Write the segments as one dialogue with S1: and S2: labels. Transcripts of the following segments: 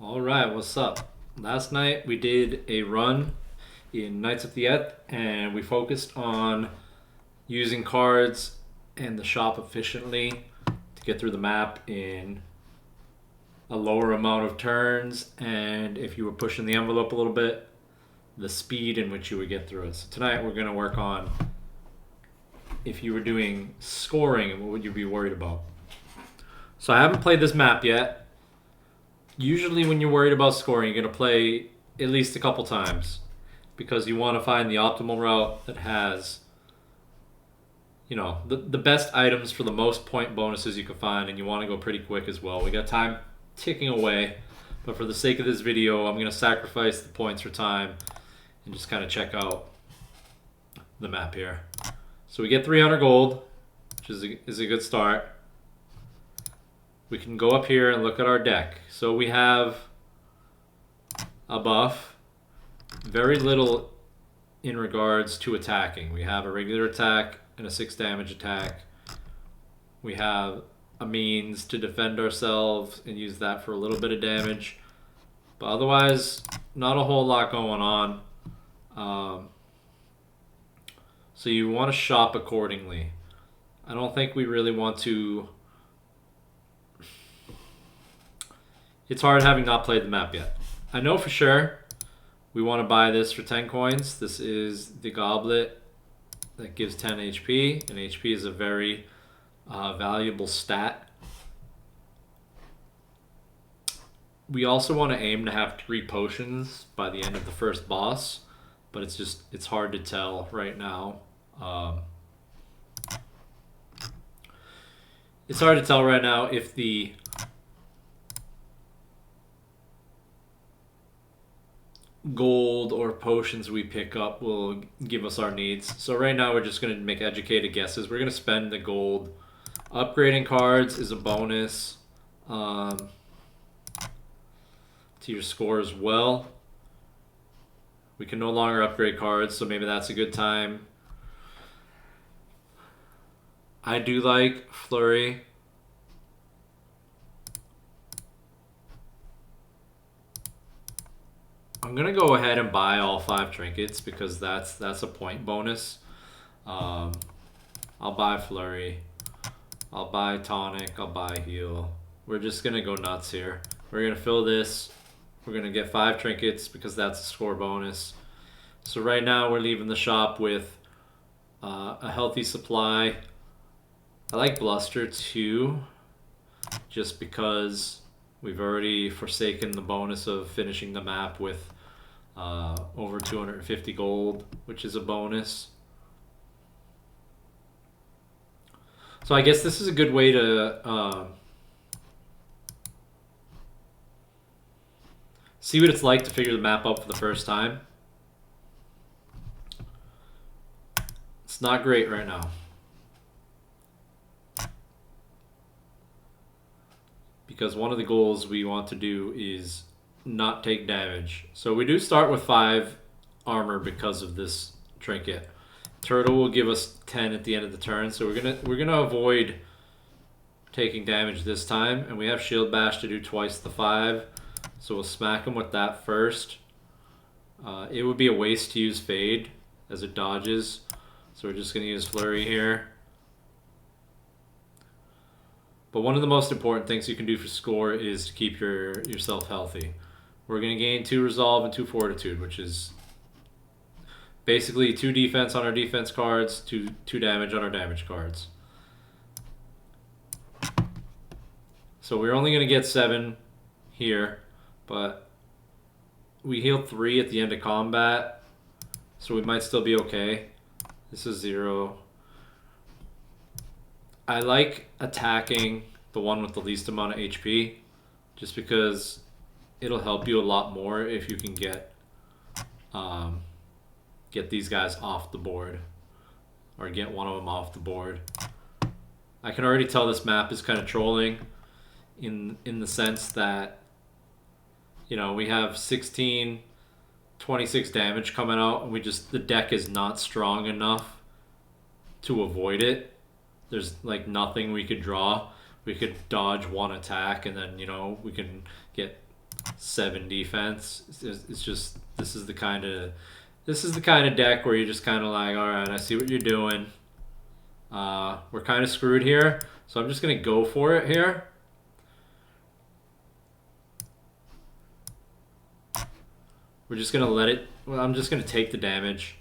S1: Alright, what's up? Last night we did a run in Knights of the Eth and we focused on using cards and the shop efficiently to get through the map in a lower amount of turns, and if you were pushing the envelope a little bit, the speed in which you would get through it. So tonight we're going to work on if you were doing scoring, what would you be worried about? So I haven't played this map yet. Usually when you're worried about scoring, you're going to play at least a couple times because you want to find the optimal route that has, the best items for the most point bonuses you can find, and you want to go pretty quick as well. We got time ticking away, but for the sake of this video, I'm going to sacrifice the points for time and just kind of check out the map here. So we get 300 gold, which is a good start. We can go up here and look at our deck. So we have a buff, very little in regards to attacking. We have a regular attack and a 6 damage attack. We have a means to defend ourselves and use that for a little bit of damage. But otherwise, not a whole lot going on. So you want to shop accordingly. I don't think we really want to... It's hard having not played the map yet. I know for sure we want to buy this for 10 coins. This is the goblet that gives 10 HP, and HP is a very valuable stat. We also want to aim to have 3 potions by the end of the first boss, but it's hard to tell right now. It's hard to tell right now if the gold or potions we pick up will give us our needs. So right now we're just going to make educated guesses. We're going to spend the gold. Upgrading cards is a bonus to your score as well. We can no longer upgrade cards, so maybe that's a good time. I do like Flurry. I'm gonna go ahead and buy all 5 trinkets because that's a point bonus. I'll buy Flurry. I'll buy Tonic. I'll buy Heal. We're just gonna go nuts here. We're gonna fill this. We're gonna get 5 trinkets because that's a score bonus. So right now we're leaving the shop with a healthy supply. I like Bluster too, just because we've already forsaken the bonus of finishing the map with over 250 gold, which is a bonus. So I guess this is a good way to see what it's like to figure the map out for the first time. It's not great right now. Because one of the goals we want to do is not take damage. So we do start with 5 armor because of this trinket. Turtle will give us 10 at the end of the turn, so we're gonna avoid taking damage this time, and we have Shield Bash to do twice the 5, so we'll smack him with that first. It would be a waste to use Fade as it dodges, so we're just gonna use Flurry here. But one of the most important things you can do for score is to keep yourself healthy. We're going to gain 2 Resolve and 2 Fortitude, which is basically 2 defense on our defense cards, 2 damage on our damage cards. So we're only going to get 7 here, but we heal 3 at the end of combat, so we might still be okay. This is 0. I like attacking the one with the least amount of HP just because it'll help you a lot more if you can get these guys off the board or get one of them off the board. I can already tell this map is kind of trolling in the sense that we have 26 damage coming out, and the deck is not strong enough to avoid it. There's like nothing we could draw. We could dodge 1 attack, and then we can get 7 defense. It's just this is the kind of deck where you're just kind of like, all right, I see what you're doing. We're kind of screwed here, so I'm just gonna go for it here. We're just gonna let it. Well, I'm just gonna take the damage.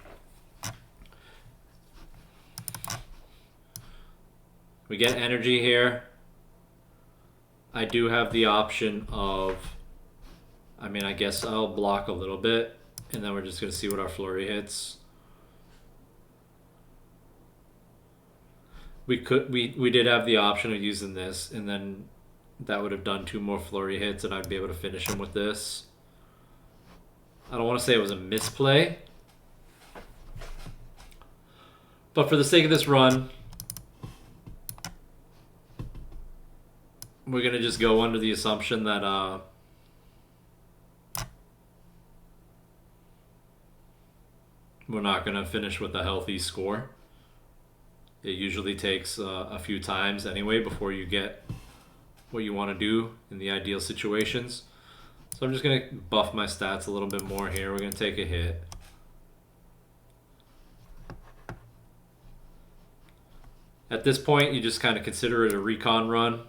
S1: We get energy here. I do have the option of, I mean, I guess I'll block a little bit, and then we're just going to see what our flurry hits. We did have the option of using this, and then that would have done 2 more flurry hits, and I'd be able to finish him with this. I don't want to say it was a misplay, but for the sake of this run, we're going to just go under the assumption that we're not going to finish with a healthy score. It usually takes a few times anyway before you get what you want to do in the ideal situations. So I'm just going to buff my stats a little bit more here. We're going to take a hit. At this point, you just kind of consider it a recon run.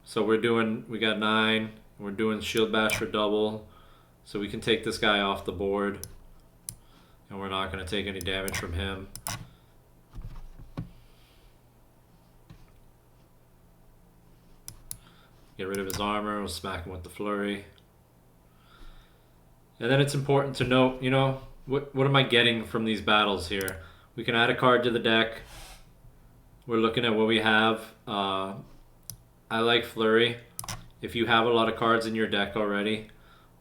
S1: So we got 9. We're doing shield bash for double. So we can take this guy off the board. And we're not going to take any damage from him. Get rid of his armor. We'll smack him with the flurry. And then it's important to note, you know, what am I getting from these battles here? We can add a card to the deck. We're looking at what we have. I like flurry. If you have a lot of cards in your deck already,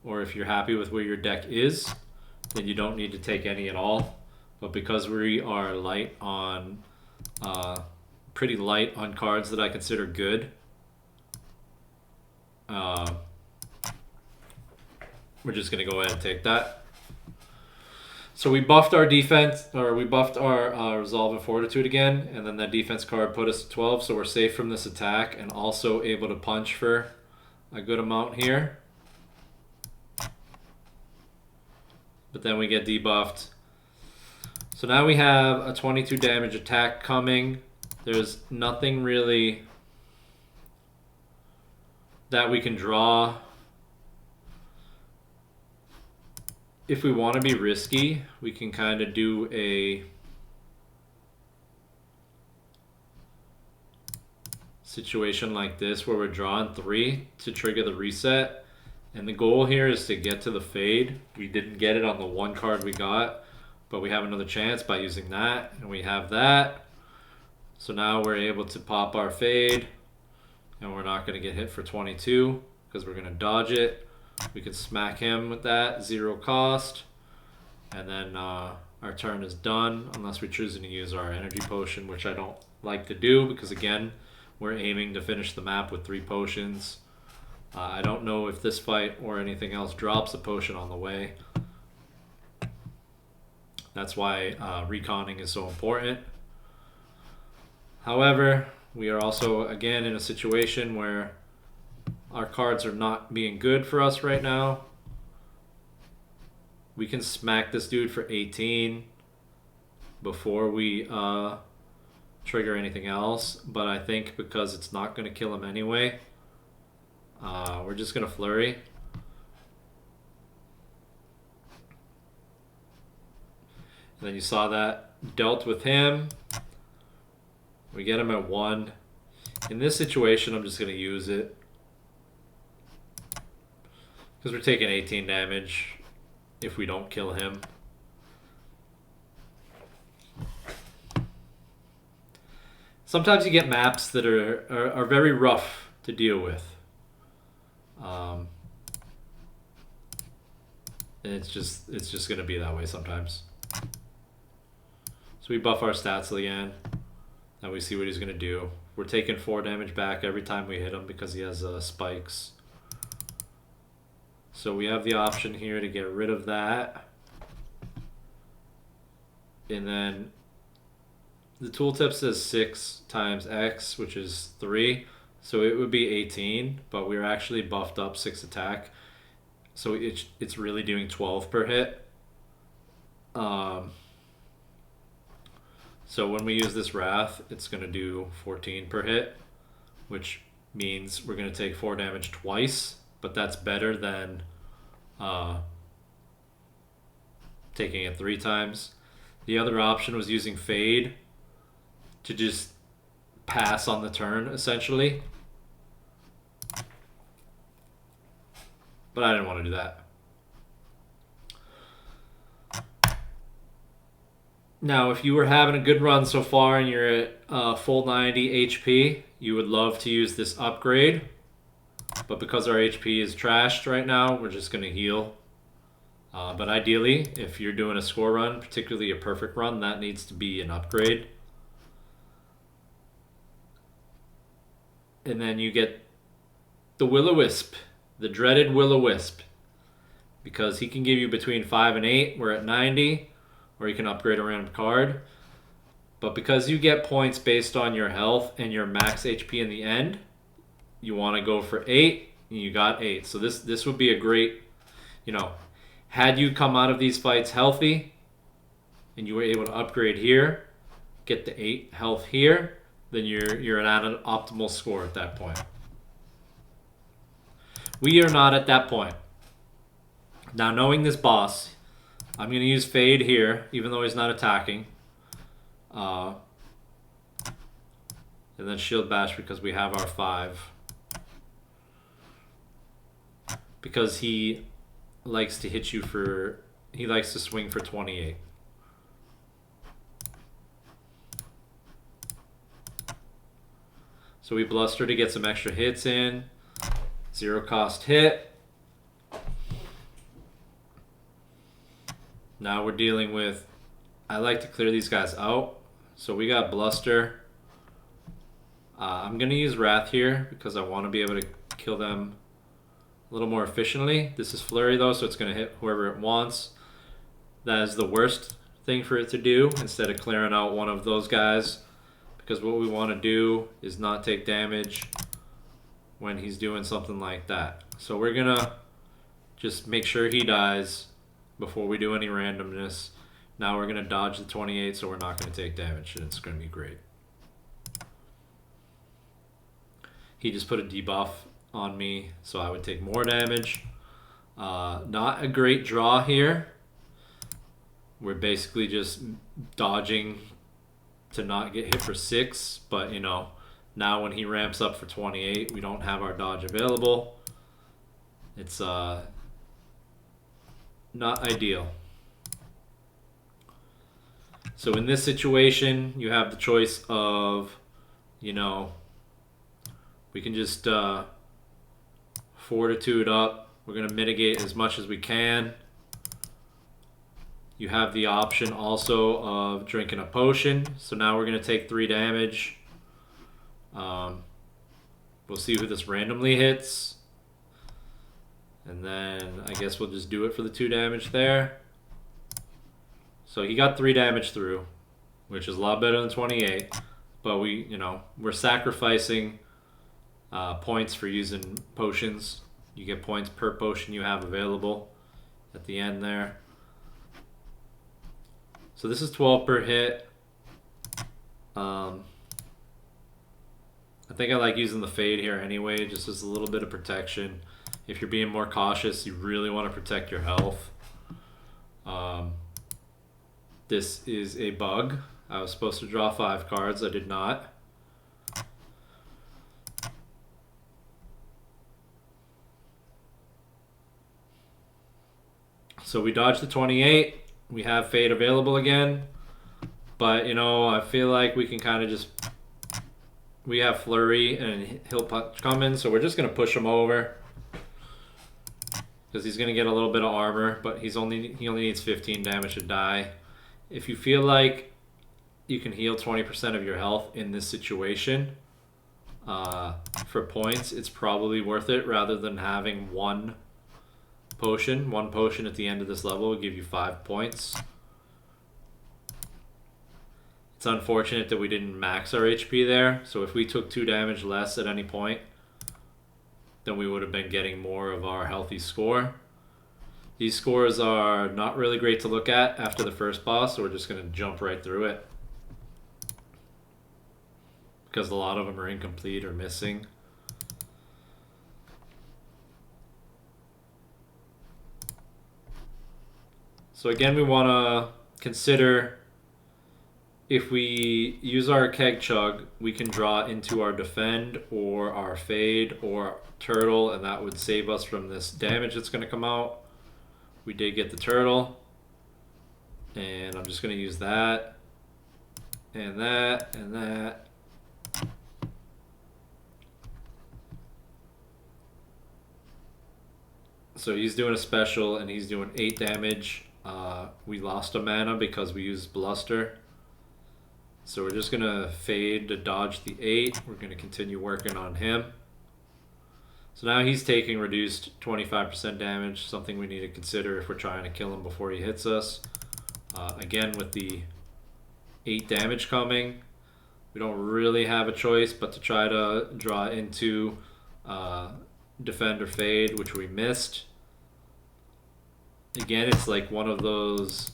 S1: or if you're happy with where your deck is, then you don't need to take any at all. But because we are light on, pretty light on cards that I consider good, we're just gonna go ahead and take that. So we buffed our defense, or we buffed our Resolve and Fortitude again, and then that defense card put us to 12, so we're safe from this attack and also able to punch for a good amount here. But then we get debuffed. So now we have a 22 damage attack coming. There's nothing really that we can draw. If we want to be risky, we can kind of do a situation like this where we're drawing 3 to trigger the reset. And the goal here is to get to the fade. We didn't get it on the 1 card we got, but we have another chance by using that, and we have that. So now we're able to pop our fade, and we're not going to get hit for 22 because we're going to dodge it. We can smack him with that, 0 cost. And then our turn is done unless we're choosing to use our energy potion, which I don't like to do because, again, we're aiming to finish the map with 3 potions. I don't know if this fight or anything else drops a potion on the way. That's why reconning is so important. However, we are also, again, in a situation where our cards are not being good for us right now. We can smack this dude for 18 before we trigger anything else. But I think because it's not going to kill him anyway, we're just going to flurry. And then you saw that dealt with him. We get him at 1. In this situation, I'm just going to use it. Because we're taking 18 damage if we don't kill him. Sometimes you get maps that are very rough to deal with. And it's just going to be that way sometimes. So we buff our stats again. And we see what he's going to do. We're taking 4 damage back every time we hit him because he has spikes. So we have the option here to get rid of that. And then the tooltip says 6 times X, which is 3. So it would be 18, but we're actually buffed up 6 attack. So it's really doing 12 per hit. So when we use this Wrath, it's going to do 14 per hit, which means we're going to take 4 damage twice, but that's better than taking it 3 times. The other option was using Fade to just pass on the turn, essentially. But I didn't want to do that. Now, if you were having a good run so far and you're at full 90 HP, you would love to use this upgrade. But because our HP is trashed right now, we're just going to heal. But ideally, if you're doing a score run, particularly a perfect run, that needs to be an upgrade. And then you get the Will-O-Wisp, the dreaded Will-O-Wisp. Because he can give you between 5 and 8, we're at 90. Or you can upgrade a random card. But because you get points based on your health and your max HP in the end, you want to go for 8, and you got 8. So this would be a great, had you come out of these fights healthy, and you were able to upgrade here, get the 8 health here, then you're at an optimal score at that point. We are not at that point. Now, knowing this boss, I'm going to use Fade here, even though he's not attacking. And then Shield Bash because we have our 5. Because he likes to hit you for... He likes to swing for 28. So we Bluster to get some extra hits in. 0 cost hit. Now we're dealing with... I like to clear these guys out. So we got Bluster. I'm going to use Wrath here because I want to be able to kill them a little more efficiently. This is Flurry though, so it's going to hit whoever it wants. That is the worst thing for it to do instead of clearing out one of those guys. Because what we want to do is not take damage when he's doing something like that. So we're going to just make sure he dies before we do any randomness. Now we're going to dodge the 28, so we're not going to take damage, and it's going to be great. He just put a debuff on me, so I would take more damage. Not a great draw here. We're basically just dodging to not get hit for 6, but now when he ramps up for 28, we don't have our dodge available. It's not ideal. So in this situation, you have the choice of, we can just Fortitude up. We're going to mitigate as much as we can. You have the option also of drinking a potion. So now we're going to take 3 damage. We'll see who this randomly hits. And then I guess we'll just do it for the 2 damage there. So he got 3 damage through, which is a lot better than 28. But we're sacrificing points for using potions. You get points per potion you have available at the end there. So this is 12 per hit. I think I like using the Fade here anyway, just as a little bit of protection. If you're being more cautious, you really want to protect your health. This is a bug. I was supposed to draw 5 cards. I did not. So we dodged the 28. We have Fade available again. But, I feel like we can kind of just... We have Flurry and Hill Punch coming, so we're just going to push him over. Because he's going to get a little bit of armor, but he only needs 15 damage to die. If you feel like you can heal 20% of your health in this situation for points, it's probably worth it rather than having one potion. One potion at the end of this level will give you 5 points. It's unfortunate that we didn't max our HP there. So if we took 2 damage less at any point, then we would have been getting more of our healthy score. These scores are not really great to look at after the first boss, so we're just going to jump right through it, because a lot of them are incomplete or missing. So again, we want to consider if we use our Keg Chug, we can draw into our Defend or our Fade or Turtle, and that would save us from this damage that's going to come out. We did get the Turtle, and I'm just going to use that, and that, and that. So he's doing a special, and he's doing 8 damage. We lost a mana because we used Bluster. So we're just going to fade to dodge the 8. We're going to continue working on him. So now he's taking reduced 25% damage, something we need to consider if we're trying to kill him before he hits us. Again, with the 8 damage coming, we don't really have a choice but to try to draw into Defend or Fade, which we missed. Again, it's like one of those...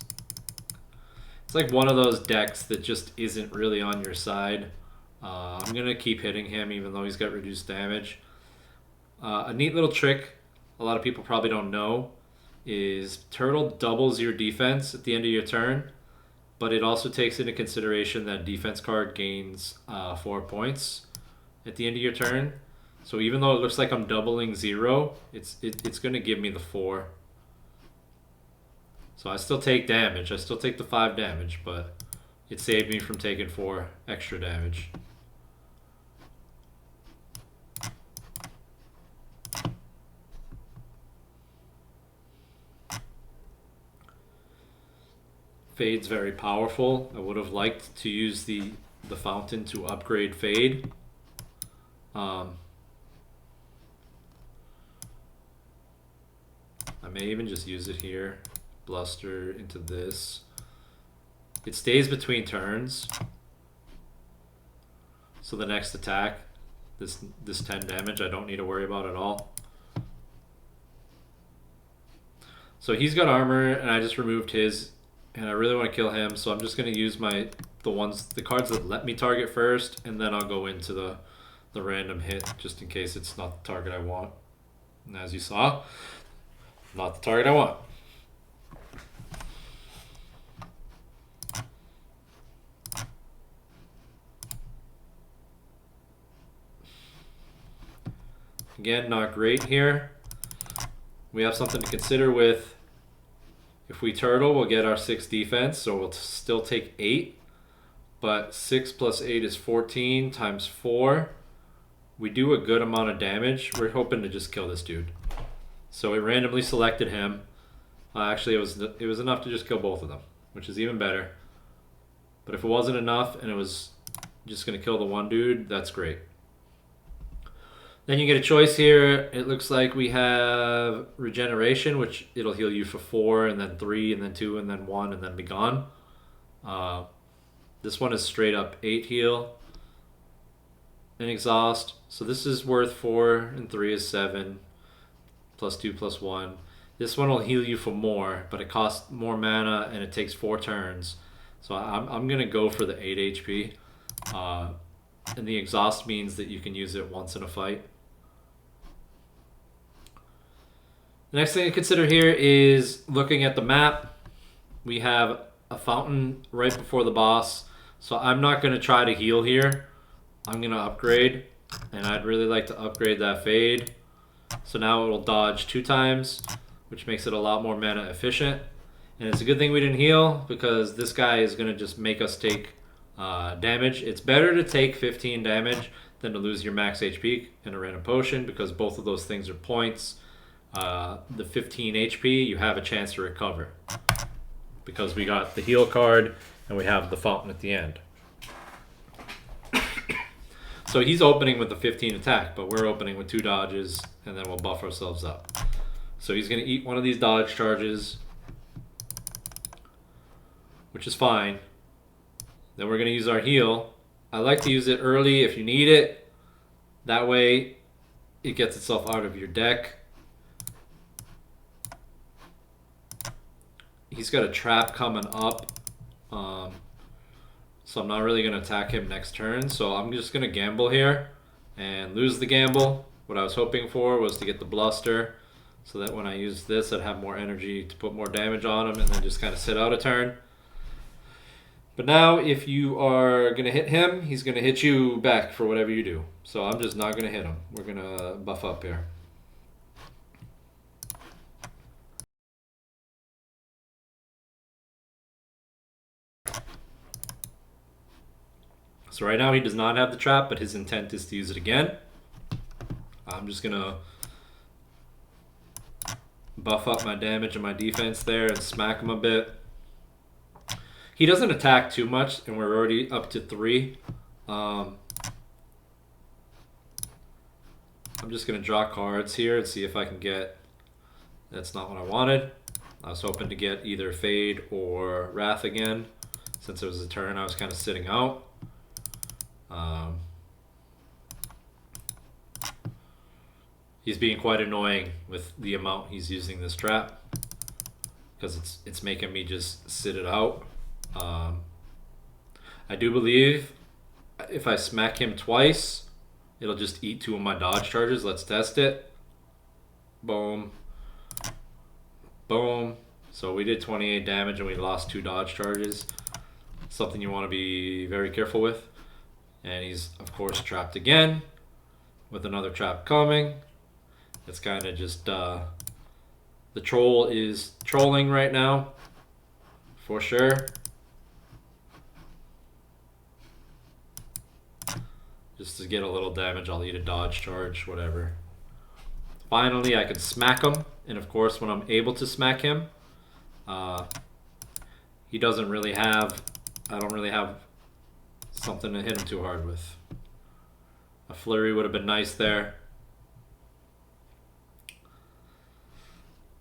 S1: It's like one of those decks that just isn't really on your side. I'm going to keep hitting him even though he's got reduced damage. A neat little trick a lot of people probably don't know is Turtle doubles your defense at the end of your turn, but it also takes into consideration that defense card gains 4 points at the end of your turn. So even though it looks like I'm doubling 0, it's going to give me the 4. So I still take damage. I still take the 5 damage, but it saved me from taking 4 extra damage. Fade's very powerful. I would have liked to use the fountain to upgrade Fade. I may even just use it here. Bluster into this. It stays between turns. So the next attack, this 10 damage, I don't need to worry about at all. So he's got armor, and I just removed his, and I really want to kill him. So I'm just going to use the cards that let me target first, and then I'll go into the random hit just in case it's not the target I want. And as you saw, not the target I want. Again, not great here. We have something to consider with, if we turtle, we'll get our 6 defense, so we'll still take 8. But 6 plus 8 is 14 times 4. We do a good amount of damage. We're hoping to just kill this dude. So we randomly selected him. Actually, it was enough to just kill both of them, which is even better. But if it wasn't enough and it was just going to kill the one dude, that's great. Then you get a choice here. It looks like we have regeneration, which it'll heal you for 4, and then 3, and then 2, and then 1, and then be gone. This one is straight up 8 heal and exhaust. So this is worth 4, and 3 is 7, plus 2 plus 1. This one will heal you for more, but it costs more mana, and it takes 4 turns. So I'm going to go for the 8 HP. And the exhaust means that you can use it once in a fight. The next thing to consider here is looking at the map. We have a fountain right before the boss, so I'm not going to try to heal here. I'm going to upgrade, and I'd really like to upgrade that Fade. So now it will dodge 2 times, which makes it a lot more mana efficient. And it's a good thing we didn't heal, because this guy is going to just make us take damage. It's better to take 15 damage than to lose your max HP in a random potion, because both of those things are points. The 15 HP, you have a chance to recover, because we got the heal card and we have the fountain at the end. So he's opening with the 15 attack, but we're opening with 2 dodges, and then we'll buff ourselves up. So he's going to eat one of these dodge charges, which is fine. Then we're going to use our heal. I like to use it early if you need it. That way it gets itself out of your deck. He's got a trap coming up. So I'm not really going to attack him next turn. So I'm just going to gamble here and lose the gamble. What I was hoping for was to get the bluster so that when I use this, I'd have more energy to put more damage on him and then just kind of sit out a turn. But now if you are going to hit him, he's going to hit you back for whatever you do. So I'm just not going to hit him. We're going to buff up here. So right now he does not have the trap, but his intent is to use it again. I'm just going to buff up my damage and my defense there and smack him a bit. He doesn't attack too much, and we're already up to 3. I'm just going to draw cards here and see if I can get... That's not what I wanted. I was hoping to get either Fade or Wrath again. Since it was a turn, I was kind of sitting out. He's being quite annoying with the amount he's using this trap because it's making me just sit it out. I do believe if I smack him twice, it'll just eat 2 of my dodge charges. Let's test it. Boom. Boom. So we did 28 damage and we lost 2 dodge charges. Something you want to be very careful with. And he's, of course, trapped again with another trap coming. It's kind of just, the troll is trolling right now, for sure. Just to get a little damage, I'll eat a dodge charge, whatever. Finally, I can smack him. And of course, when I'm able to smack him, he doesn't really have, I don't really have something to hit him too hard with. A flurry would have been nice there.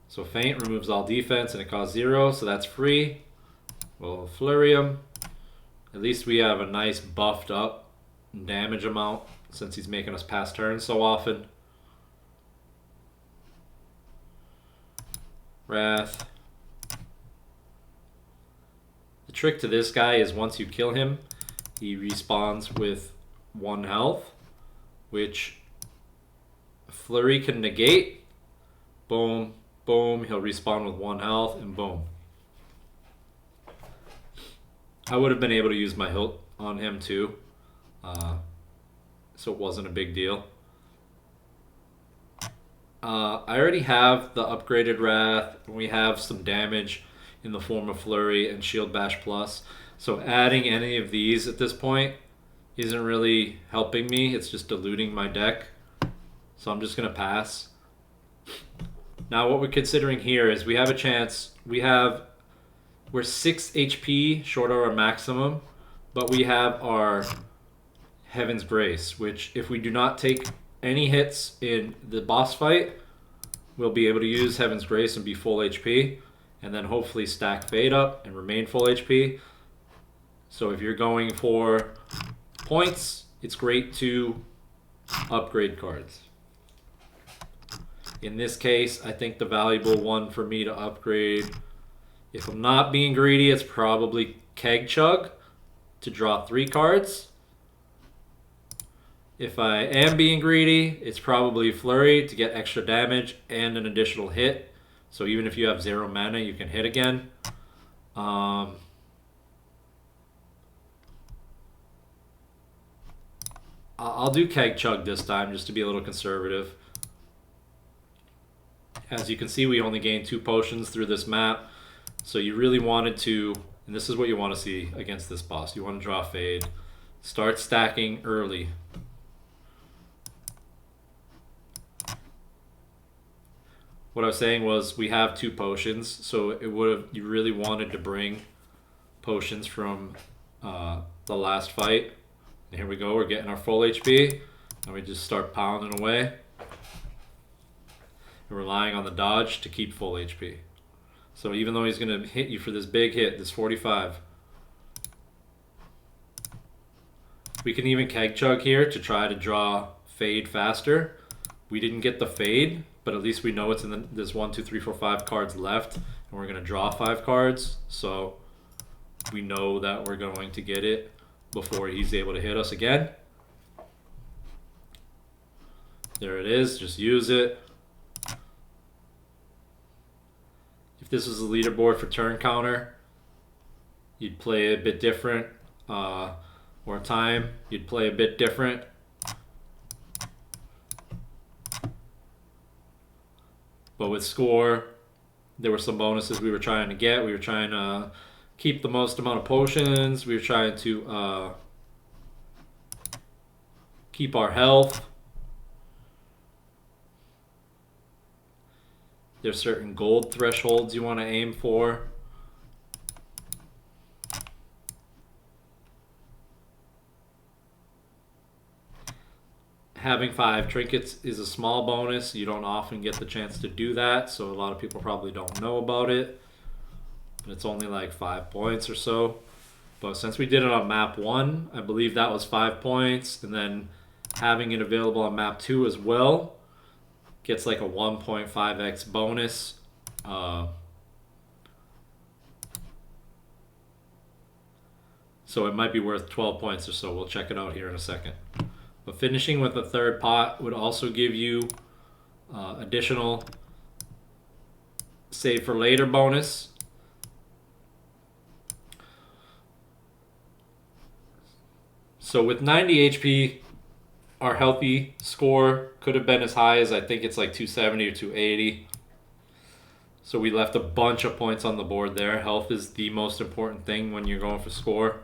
S1: So feint removes all defense and it costs 0, so that's free. We'll flurry him. At least we have a nice buffed up damage amount since he's making us pass turns so often. Wrath. The trick to this guy is once you kill him, he respawns with 1 health, which flurry can negate. Boom. Boom, he'll respawn with 1 health, and boom. I would have been able to use my hilt on him too, so it wasn't a big deal. I already have the upgraded Wrath, and we have some damage in the form of Flurry and Shield Bash Plus, so adding any of these at this point isn't really helping me, it's just diluting my deck, so I'm just going to pass. Now what we're considering here is we have a chance, we're 6 HP short of our maximum, but we have our Heaven's Grace, which if we do not take any hits in the boss fight, we'll be able to use Heaven's Grace and be full HP, and then hopefully stack Fade up and remain full HP. So if you're going for points, it's great to upgrade cards. In this case, I think the valuable one for me to upgrade, if I'm not being greedy, it's probably Keg Chug to draw 3 cards. If I am being greedy, it's probably Flurry to get extra damage and an additional hit. So even if you have 0 mana, you can hit again. I'll do Keg Chug this time just to be a little conservative. As you can see, we only gained 2 potions through this map. So you really wanted to, and this is what you want to see against this boss. You want to draw Fade. Start stacking early. What I was saying was we have 2 potions, so it would have, you really wanted to bring potions from the last fight. And here we go, we're getting our full HP, and we just start pounding away. And relying on the dodge to keep full HP. So even though he's going to hit you for this big hit, this 45, We can even keg chug here to try to draw fade faster. We didn't get the fade, but at least we know it's in there's 1, 2, 3, 4, 5 cards left, and we're gonna draw 5 cards. So we know that we're going to get it before he's able to hit us again. There it is, just use it. If this was a leaderboard for turn counter, you'd play a bit different. Or time, you'd play a bit different. But with score, there were some bonuses we were trying to get. We were trying to keep the most amount of potions. We were trying to keep our health. There's certain gold thresholds you want to aim for. Having 5 trinkets is a small bonus. You don't often get the chance to do that, so a lot of people probably don't know about it. But it's only like 5 points or so. But since we did it on map 1, I believe that was 5 points, and then having it available on map 2 as well gets like a 1.5x bonus. So it might be worth 12 points or so. We'll check it out here in a second. But finishing with a 3rd pot would also give you additional save for later bonus. So with 90 HP, our healthy score could have been as high as, I think it's like 270 or 280. So we left a bunch of points on the board there. Health is the most important thing when you're going for score.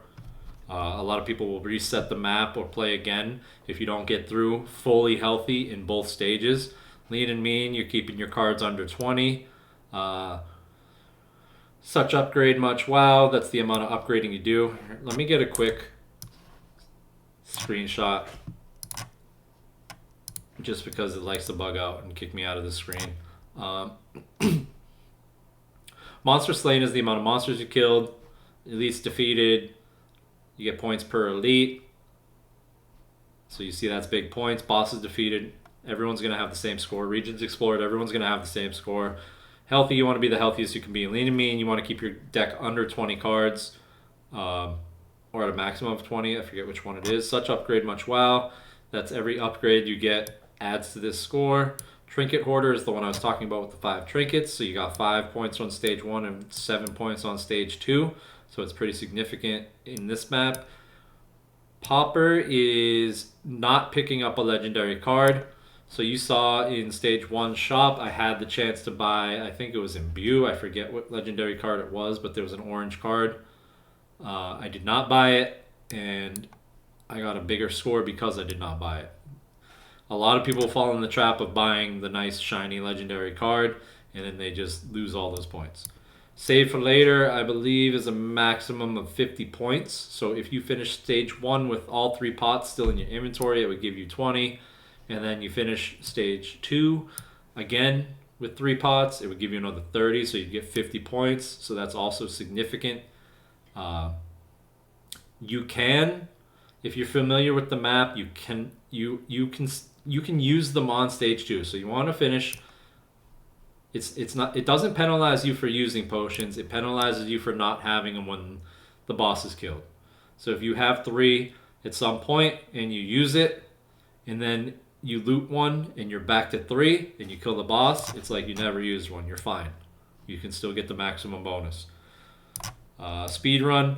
S1: A lot of people will reset the map or play again if you don't get through fully healthy in both stages. Lean and mean, you're keeping your cards under 20. Such upgrade much wow, that's the amount of upgrading you do. Let me get a quick screenshot just because it likes to bug out and kick me out of the screen. Monster slain is the amount of monsters you killed. Elites defeated, you get points per elite. So you see that's big points. Bosses defeated, everyone's going to have the same score. Regions explored, everyone's going to have the same score. Healthy, you want to be the healthiest you can be. Lean and mean, you want to keep your deck under 20 cards. Or at a maximum of 20, I forget which one it is. Such upgrade much wow. That's every upgrade you get adds to this score. Trinket Hoarder is the one I was talking about with the 5 trinkets. So you got 5 points on stage 1 and 7 points on stage 2. So it's pretty significant in this map. Pauper is not picking up a legendary card. So you saw in stage 1 shop, I had the chance to buy, I think it was Imbue. I forget what legendary card it was, but there was an orange card. I did not buy it, and I got a bigger score because I did not buy it. A lot of people fall in the trap of buying the nice shiny legendary card, and then they just lose all those points. Save for later, I believe, is a maximum of 50 points. So if you finish stage 1 with all 3 pots still in your inventory, it would give you 20. And then you finish stage 2 again with 3 pots, it would give you another 30, so you get 50 points. So that's also significant. You can, if you're familiar with the map, you can use them on stage 2. So you want to finish. It doesn't penalize you for using potions. It penalizes you for not having them when the boss is killed. So if you have 3 at some point and you use it, and then you loot 1 and you're back to 3 and you kill the boss, it's like you never used 1. You're fine. You can still get the maximum bonus. Speed run,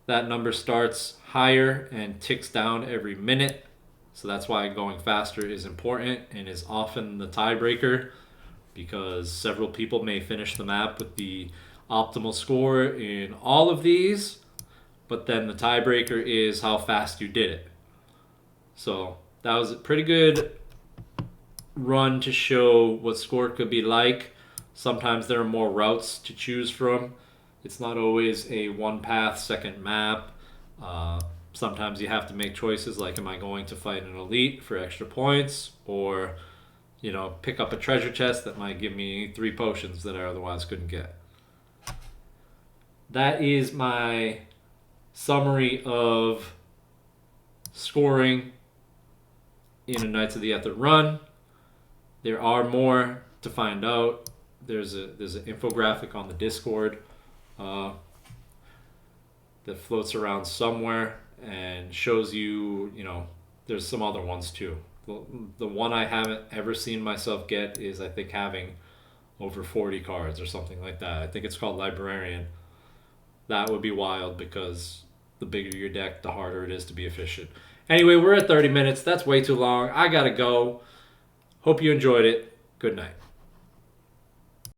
S1: that number starts higher and ticks down every minute. So that's why going faster is important and is often the tiebreaker, because several people may finish the map with the optimal score in all of these, but then the tiebreaker is how fast you did it. So that was a pretty good run to show what score could be like. Sometimes there are more routes to choose from. It's not always a one path second map. Sometimes you have to make choices like, am I going to fight an elite for extra points, or pick up a treasure chest that might give me 3 potions that I otherwise couldn't get. That is my summary of scoring in a Knights of the Aether run. There are more to find out. There's an infographic on the Discord that floats around somewhere and shows you, there's some other ones too. The one I haven't ever seen myself get is, I think, having over 40 cards or something like that. I think it's called Librarian. That would be wild, because the bigger your deck, the harder it is to be efficient. Anyway, we're at 30 minutes. That's way too long. I gotta go. Hope you enjoyed it. Good night.